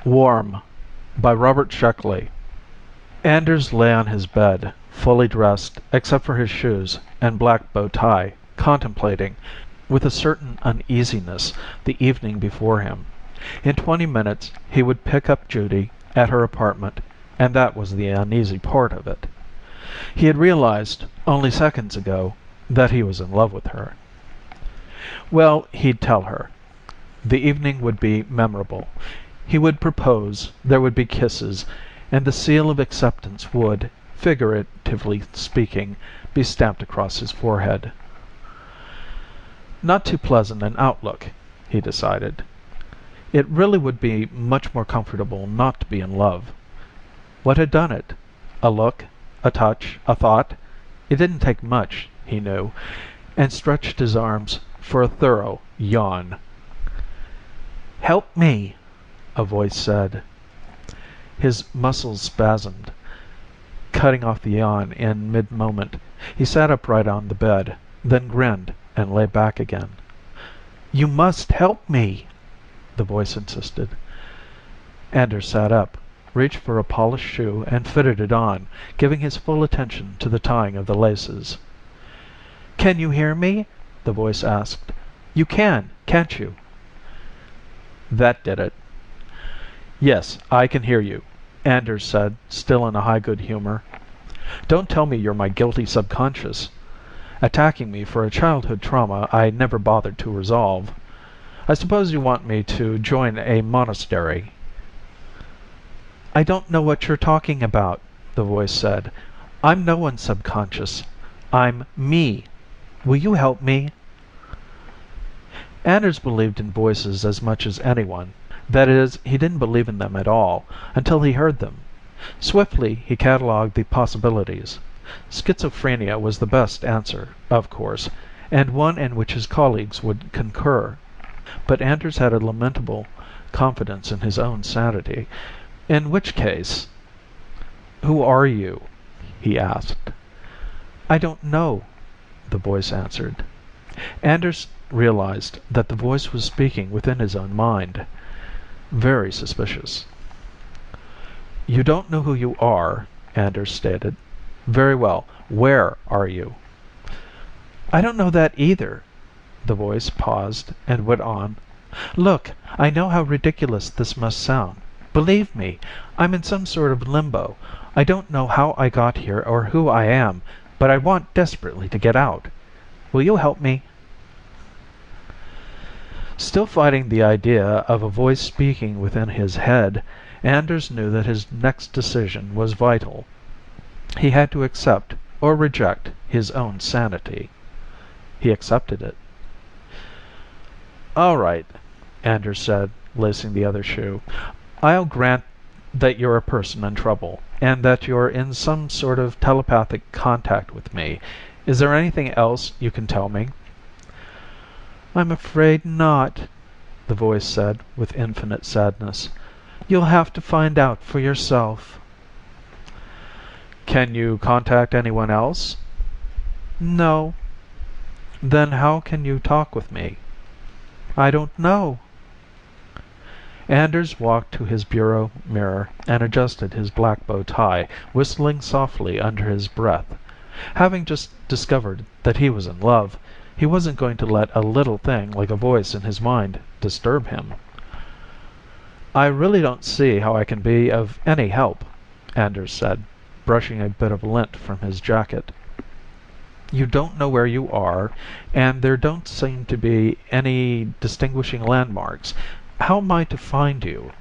Warm by Robert Sheckley. Anders lay on his bed, fully dressed except for his shoes and black bow tie, contemplating, with a certain uneasiness, the evening before him. In 20 minutes he would pick up Judy at her apartment, and that was the uneasy part of it. He had realized, only seconds ago, that he was in love with her. Well, he'd tell her. The evening would be memorable. He would propose, there would be kisses, and the seal of acceptance would, figuratively speaking, be stamped across his forehead. Not too pleasant an outlook, he decided. It really would be much more comfortable not to be in love. What had done it? A look, a touch, a thought? It didn't take much, he knew, and stretched his arms for a thorough yawn. "Help me," a voice said. His muscles spasmed, cutting off the yawn in mid-moment. He sat upright on the bed, then grinned and lay back again. "You must help me," the voice insisted. Anders sat up, reached for a polished shoe and fitted it on, giving his full attention to the tying of the laces. "Can you hear me?" the voice asked. "You can, can't you?" That did it. "Yes, I can hear you," Anders said, still in a high good humor. "Don't tell me you're my guilty subconscious, attacking me for a childhood trauma I never bothered to resolve. I suppose you want me to join a monastery." "I don't know what you're talking about," the voice said. "I'm no one's subconscious. I'm me. Will you help me?" Anders believed in voices as much as anyone. That is, he didn't believe in them at all, until he heard them. Swiftly he catalogued the possibilities. Schizophrenia was the best answer, of course, and one in which his colleagues would concur. But Anders had a lamentable confidence in his own sanity. In which case... "Who are you?" he asked. "I don't know," the voice answered. Anders realized that the voice was speaking within his own mind. Very suspicious. "You don't know who you are," Anders stated. "Very well. Where are you?" "I don't know that either." The voice paused and went on. "Look, I know how ridiculous this must sound. Believe me, I'm in some sort of limbo. I don't know how I got here or who I am, but I want desperately to get out. Will you help me?" Still fighting the idea of a voice speaking within his head, Anders knew that his next decision was vital. He had to accept or reject his own sanity. He accepted it. "All right," Anders said, lacing the other shoe. "I'll grant that you're a person in trouble, and that you're in some sort of telepathic contact with me. Is there anything else you can tell me?" "I'm afraid not," the voice said with infinite sadness. "You'll have to find out for yourself." "Can you contact anyone else?" "No." "Then how can you talk with me?" "I don't know." Anders walked to his bureau mirror and adjusted his black bow tie, whistling softly under his breath. Having just discovered that he was in love, he wasn't going to let a little thing like a voice in his mind disturb him. "I really don't see how I can be of any help," Anders said, brushing a bit of lint from his jacket. "You don't know where you are, and there don't seem to be any distinguishing landmarks. How am I to find you?"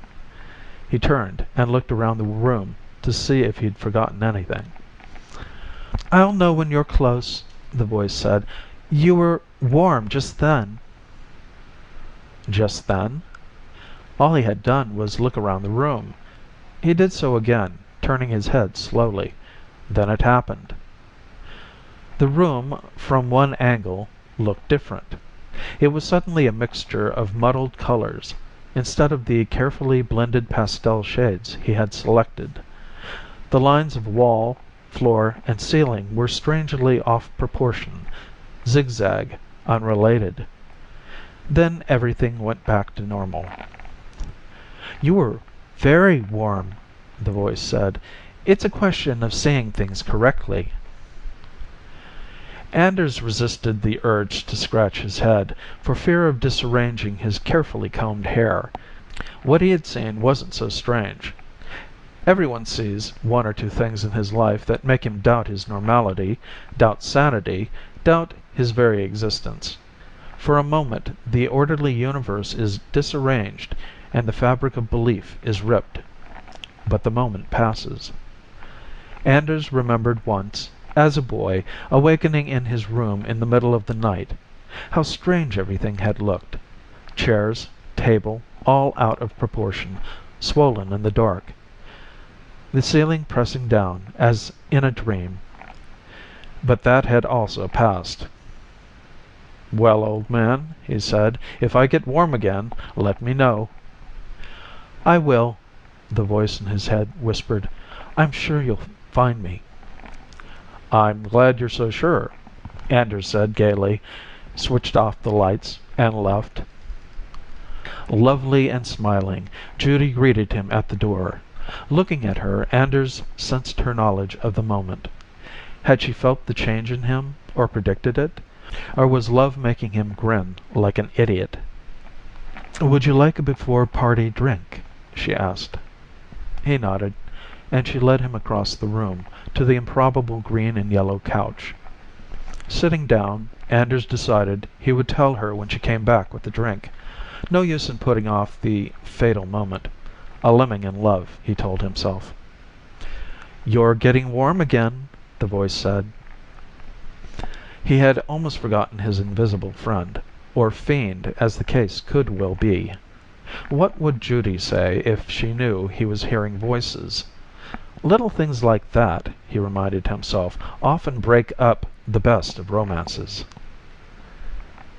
He turned and looked around the room to see if he'd forgotten anything. "I'll know when you're close," the voice said. "You were warm just then." Just then? All he had done was look around the room. He did so again, turning his head slowly. Then it happened. The room, from one angle, looked different. It was suddenly a mixture of muddled colors, instead of the carefully blended pastel shades he had selected. The lines of wall, floor, and ceiling were strangely off proportion, zigzag, unrelated. Then everything went back to normal. "You were Very warm, the voice said. It's a question of saying things correctly. Anders resisted the urge to scratch his head, for fear of disarranging his carefully combed hair. What he had seen wasn't so strange. Everyone sees one or two things in his life that make him doubt his normality, doubt sanity, doubt his very existence. For a moment, the orderly universe is disarranged and the fabric of belief is ripped. But the moment passes. Anders remembered once, as a boy, awakening in his room in the middle of the night. How strange everything had looked. Chairs, table, all out of proportion, swollen in the dark. The ceiling pressing down, as in a dream. But that had also passed. "Well, old man," he said, "if I get warm again, let me know." "I will," the voice in his head whispered. "I'm sure you'll find me." "I'm glad you're so sure," Anders said gaily, switched off the lights, and left. Lovely and smiling, Judy greeted him at the door. Looking at her, Anders sensed her knowledge of the moment. Had she felt the change in him, or predicted it? Or was love making him grin like an idiot? "Would you like a before-party drink?" she asked. He nodded, and she led him across the room to the improbable green and yellow couch. Sitting down, Anders decided he would tell her when she came back with the drink. No use in putting off the fatal moment. A lemming in love, he told himself. "You're getting warm again," the voice said. He had almost forgotten his invisible friend, or fiend as the case could well be. What would Judy say if she knew he was hearing voices? Little things like that, he reminded himself, often break up the best of romances.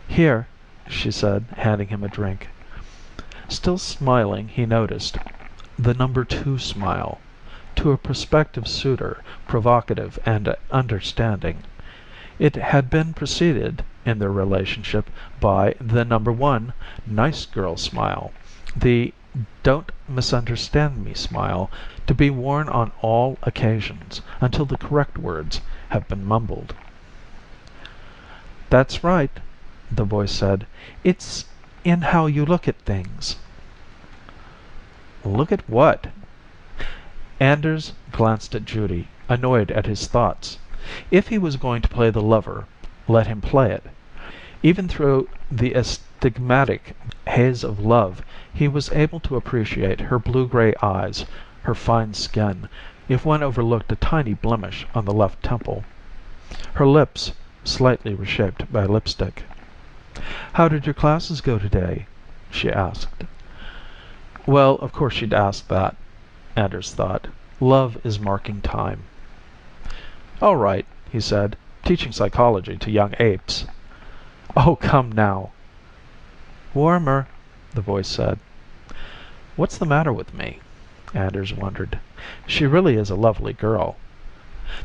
"Here," she said, handing him a drink. Still smiling, he noticed the number 2 smile. To a prospective suitor, provocative and understanding. It had been preceded, in their relationship, by the number 1 nice girl smile, the don't misunderstand me smile, to be worn on all occasions, until the correct words have been mumbled. "That's right," the voice said. "It's in how you look at things." "Look at what?" Anders glanced at Judy, annoyed at his thoughts. If he was going to play the lover, let him play it. Even through the astigmatic haze of love, he was able to appreciate her blue-gray eyes, her fine skin, if one overlooked a tiny blemish on the left temple. Her lips, slightly reshaped by lipstick. "How did your classes go today?" she asked. Well, of course she'd ask that, Anders thought. Love is marking time. "All right," he said, "teaching psychology to young apes." "Oh, come now." "Warmer," the voice said. What's the matter with me? Anders wondered. She really is a lovely girl.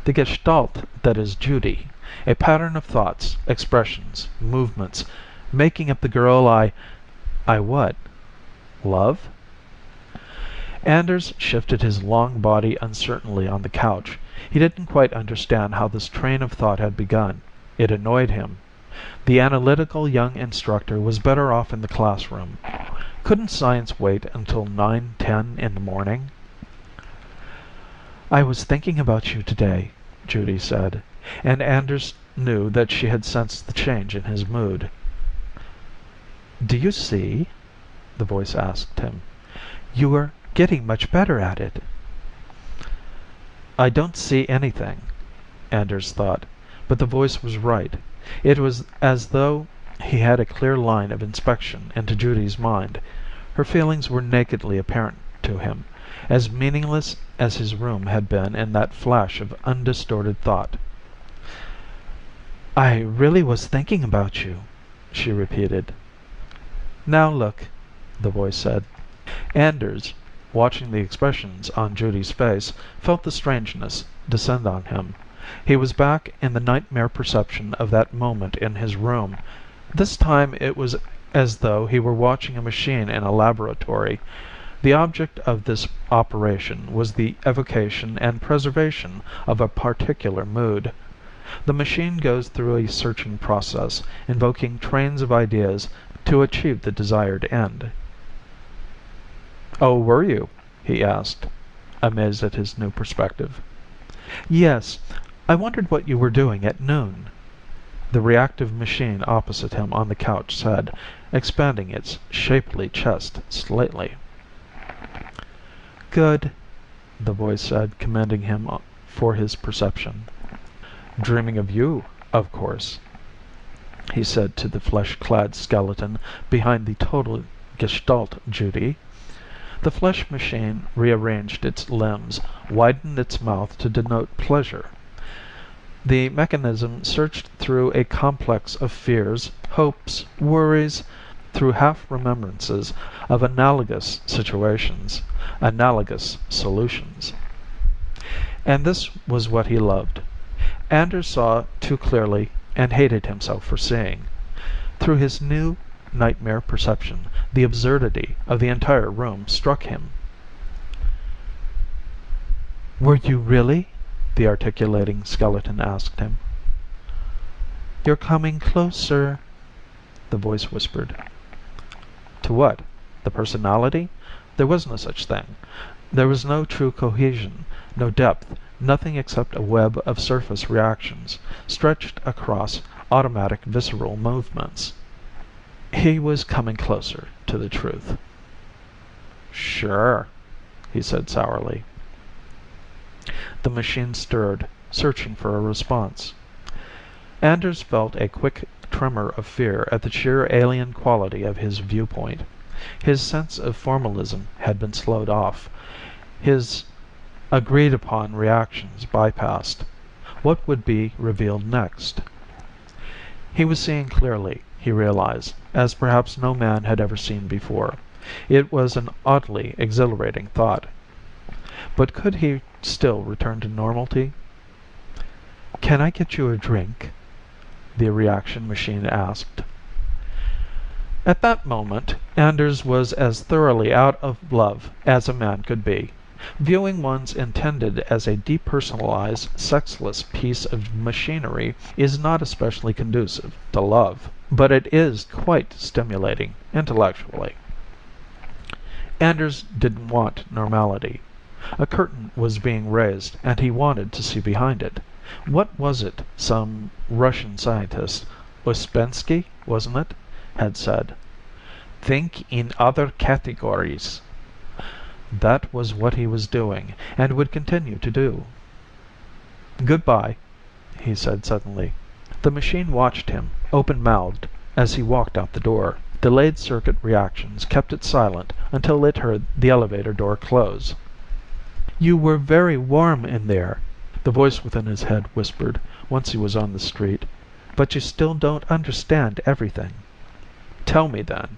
The gestalt that is Judy, a pattern of thoughts, expressions, movements, making up the girl I what? Love? Anders shifted his long body uncertainly on the couch. He didn't quite understand how this train of thought had begun. It annoyed him. The analytical young instructor was better off in the classroom. Couldn't science wait until 9:10 in the morning? "I was thinking about you today," Judy said, and Anders knew that she had sensed the change in his mood. "Do you see?" the voice asked him. "You are getting much better at it." "I don't see anything," Anders thought, but the voice was right. It was as though he had a clear line of inspection into Judy's mind. Her feelings were nakedly apparent to him, as meaningless as his room had been in that flash of undistorted thought. "I really was thinking about you," she repeated. "Now look," the voice said. Anders, watching the expressions on Judy's face, felt the strangeness descend on him. He was back in the nightmare perception of that moment in his room. This time it was as though he were watching a machine in a laboratory. The object of this operation was the evocation and preservation of a particular mood. The machine goes through a searching process, invoking trains of ideas to achieve the desired end. "Oh, were you?" he asked, amazed at his new perspective. "Yes. I wondered what you were doing at noon," the reactive machine opposite him on the couch said, expanding its shapely chest slightly. "Good," the voice said, commending him for his perception. "Dreaming of you, of course," he said to the flesh-clad skeleton behind the total Gestalt Judy. The flesh machine rearranged its limbs, widened its mouth to denote pleasure. The mechanism searched through a complex of fears, hopes, worries, through half-remembrances of analogous situations, analogous solutions. And this was what he loved. Anders saw too clearly and hated himself for seeing. Through his new nightmare perception, the absurdity of the entire room struck him. "Were you really?" the articulating skeleton asked him. "You're coming closer," the voice whispered. To what? The personality? There was no such thing. There was no true cohesion, no depth, nothing except a web of surface reactions, stretched across automatic visceral movements. He was coming closer to the truth. "Sure," he said sourly. The machine stirred, searching for a response. Anders felt a quick tremor of fear at the sheer alien quality of his viewpoint. His sense of formalism had been slowed off, his agreed-upon reactions bypassed. What would be revealed next? He was seeing clearly, he realized, as perhaps no man had ever seen before. It was an oddly exhilarating thought. But could he still return to normality? "Can I get you a drink?" the reaction machine asked. At that moment, Anders was as thoroughly out of love as a man could be. Viewing one's intended as a depersonalized, sexless piece of machinery is not especially conducive to love, but it is quite stimulating intellectually. Anders didn't want normality. A curtain was being raised, and he wanted to see behind it. What was it some Russian scientist, Ouspensky, wasn't it, had said? "Think in other categories." That was what he was doing, and would continue to do. "Goodbye," he said suddenly. The machine watched him, open-mouthed, as he walked out the door. Delayed circuit reactions kept it silent until it heard the elevator door close. "You were very warm in there," the voice within his head whispered, once he was on the street. "But you still don't understand everything." "Tell me then,"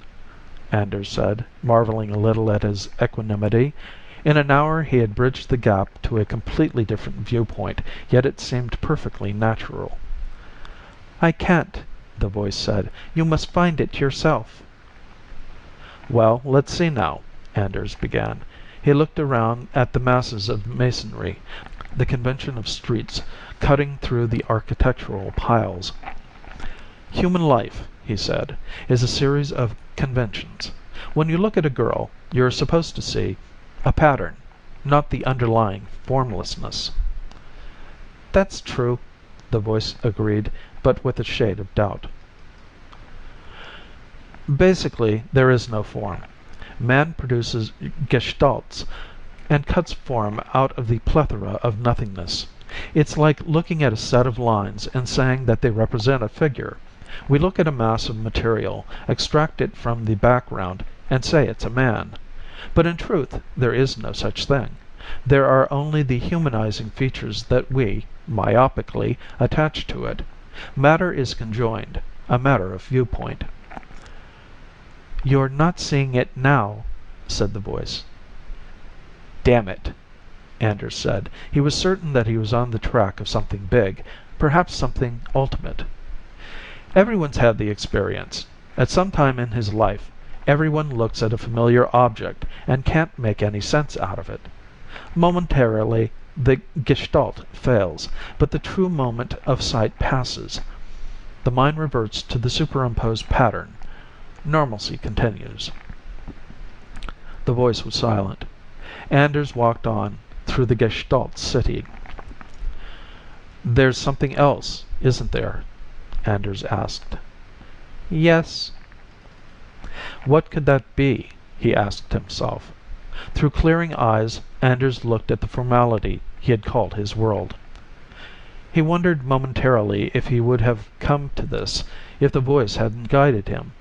Anders said, marveling a little at his equanimity. In an hour he had bridged the gap to a completely different viewpoint, yet it seemed perfectly natural. "I can't," the voice said. "You must find it yourself." "Well, let's see now," Anders began. He looked around at the masses of masonry, the convention of streets cutting through the architectural piles. "Human life," he said, "is a series of conventions. When you look at a girl, you're supposed to see a pattern, not the underlying formlessness." "That's true," the voice agreed, but with a shade of doubt. "Basically, there is no form. Man produces gestalts and cuts form out of the plethora of nothingness. It's like looking at a set of lines and saying that they represent a figure. We look at a mass of material, extract it from the background, and say it's a man. But in truth, there is no such thing. There are only the humanizing features that we, myopically, attach to it. Matter is conjoined, a matter of viewpoint." "You're not seeing it now," said the voice. "Damn it," Anders said. He was certain that he was on the track of something big, perhaps something ultimate. Everyone's had the experience. At some time in his life, Everyone looks at a familiar object and can't make any sense out of it. Momentarily, the gestalt fails, but the true moment of sight passes. The mind reverts to the superimposed pattern. Normalcy continues. The voice was silent. Anders walked on through the gestalt city. There's something else, isn't there? Anders asked. Yes. What could that be? He asked himself. Through clearing eyes, Anders looked at the formality he had called his world. He wondered momentarily if he would have come to this if the voice hadn't guided him.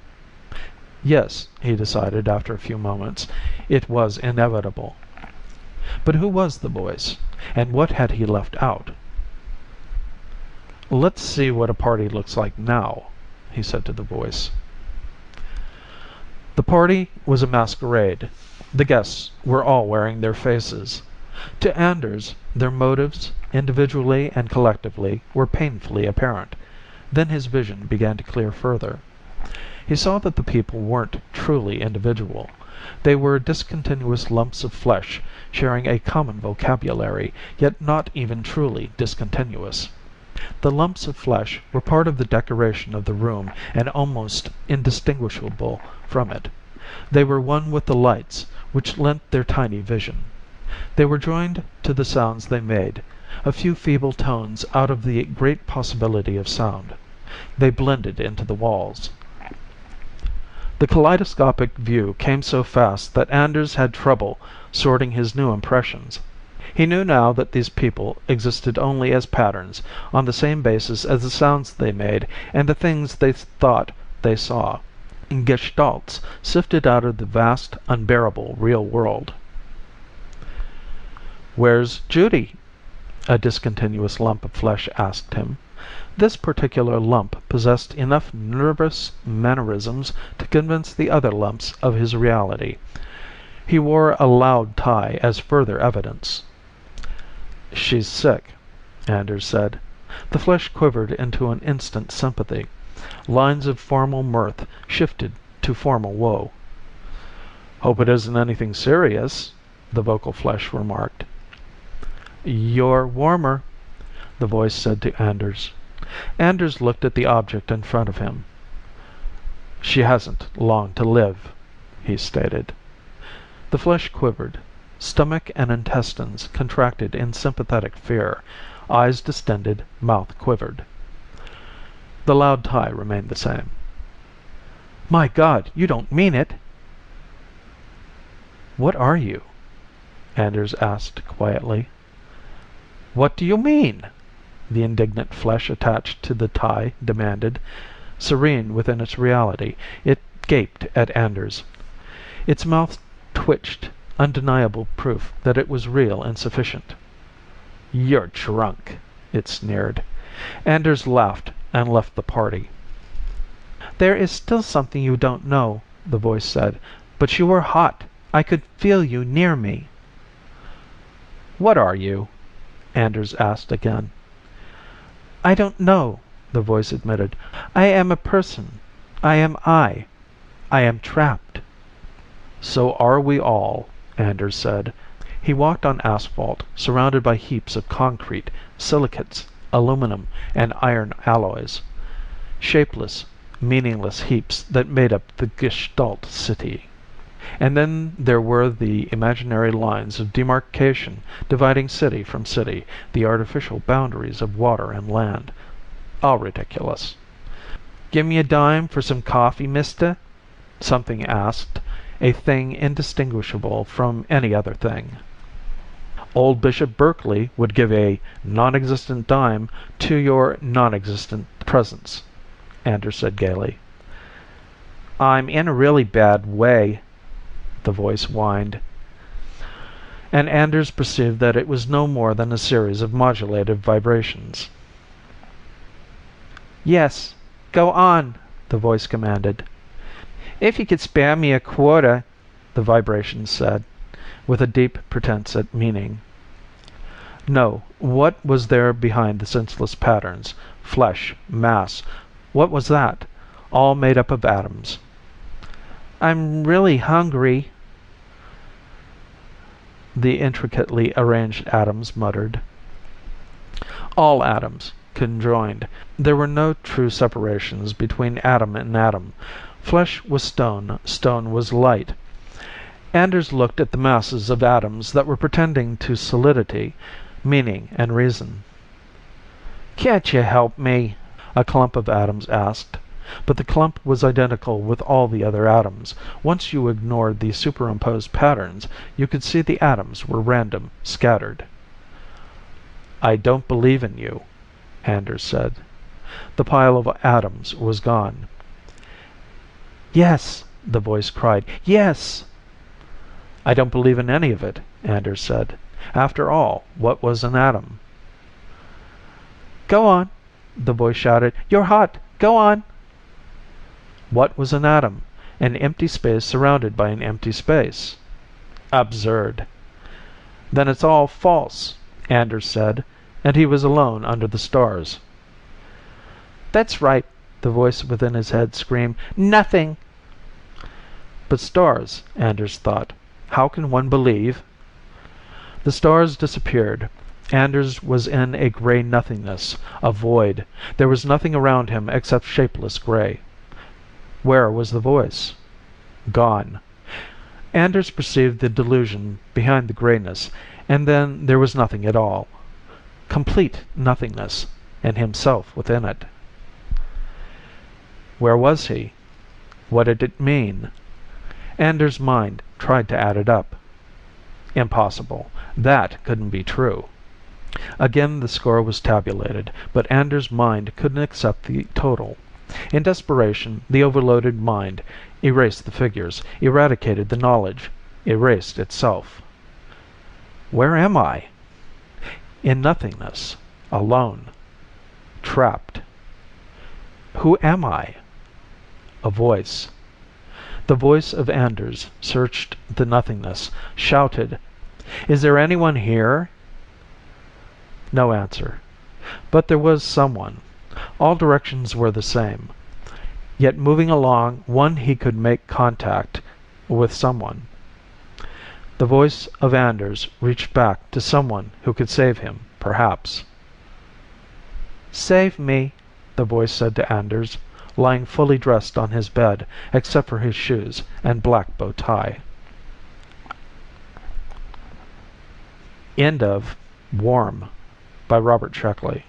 Yes, he decided after a few moments, it was inevitable. But who was the voice, and what had he left out? Let's see what a party looks like now, he said to the voice. The party was a masquerade. The guests were all wearing their faces. To Anders, their motives, individually and collectively, were painfully apparent. Then his vision began to clear further. He saw that the people weren't truly individual. They were discontinuous lumps of flesh sharing a common vocabulary, yet not even truly discontinuous. The lumps of flesh were part of the decoration of the room and almost indistinguishable from it. They were one with the lights, which lent their tiny vision. They were joined to the sounds they made, a few feeble tones out of the great possibility of sound. They blended into the walls. The kaleidoscopic view came so fast that Anders had trouble sorting his new impressions. He knew now that these people existed only as patterns, on the same basis as the sounds they made and the things they thought they saw. Gestalts sifted out of the vast, unbearable real world. Where's Judy? A discontinuous lump of flesh asked him. This particular lump possessed enough nervous mannerisms to convince the other lumps of his reality. He wore a loud tie as further evidence. She's sick, Anders said. The flesh quivered into an instant sympathy. Lines of formal mirth shifted to formal woe. Hope it isn't anything serious, the vocal flesh remarked. You're warmer, the voice said to Anders. Anders looked at the object in front of him. She hasn't long to live, he stated. The flesh quivered. Stomach and intestines contracted in sympathetic fear. Eyes distended, mouth quivered. The loud tie remained the same. My God, you don't mean it! What are you? Anders asked quietly. What do you mean? The indignant flesh attached to the tie demanded. Serene within its reality, it gaped at Anders. Its mouth twitched, undeniable proof that it was real and sufficient. You're drunk, it sneered. Anders laughed and left the party. There is still something you don't know, the voice said, but you were hot. I could feel you near me. What are you? Anders asked again. I don't know, the voice admitted. I am a person. I am I. I am trapped. So are we all, Anders said. He walked on asphalt, surrounded by heaps of concrete, silicates, aluminum, and iron alloys. Shapeless, meaningless heaps that made up the Gestalt city. And then there were the imaginary lines of demarcation dividing city from city, the artificial boundaries of water and land. All ridiculous. Give me a dime for some coffee, mister? Something asked, a thing indistinguishable from any other thing. Old Bishop Berkeley would give a non-existent dime to your non-existent presence, Anders said gaily. I'm in a really bad way, the voice whined. And Anders perceived that it was no more than a series of modulated vibrations. Yes, go on, the voice commanded. If you could spare me a quarter, the vibrations said, with a deep pretense at meaning. No, what was there behind the senseless patterns? Flesh, mass. What was that? All made up of atoms. I'm really hungry, the intricately arranged atoms muttered. All atoms conjoined. There were no true separations between atom and atom. Flesh was stone, stone was light. Anders looked at the masses of atoms that were pretending to solidity, meaning, and reason. Can't you help me? A clump of atoms asked. But the clump was identical with all the other atoms. Once you ignored the superimposed patterns, you could see the atoms were random, scattered. I don't believe in you, Anders said. The pile of atoms was gone. Yes, the voice cried. Yes! I don't believe in any of it, Anders said. After all, what was an atom? Go on, the voice shouted. You're hot. Go on. What was an atom? An empty space surrounded by an empty space. Absurd. Then it's all false, Anders said, and he was alone under the stars. That's right, the voice within his head screamed. Nothing! But stars, Anders thought. How can one believe? The stars disappeared. Anders was in a gray nothingness, a void. There was nothing around him except shapeless gray. Where was the voice? Gone. Anders perceived the delusion behind the grayness, and then there was nothing at all. Complete nothingness, and himself within it. Where was he? What did it mean? Anders' mind tried to add it up. Impossible. That couldn't be true. Again the score was tabulated, but Anders' mind couldn't accept the total. In desperation, the overloaded mind erased the figures, eradicated the knowledge, erased itself. Where am I? In nothingness, alone, trapped. Who am I? A voice. The voice of Anders searched the nothingness, shouted, Is there anyone here? No answer. But there was someone. All directions were the same. Yet moving along one he could make contact with someone. The voice of Anders reached back to someone who could save him, perhaps. Save me, the voice said to Anders, lying fully dressed on his bed, except for his shoes and black bow tie. End of Warm by Robert Sheckley.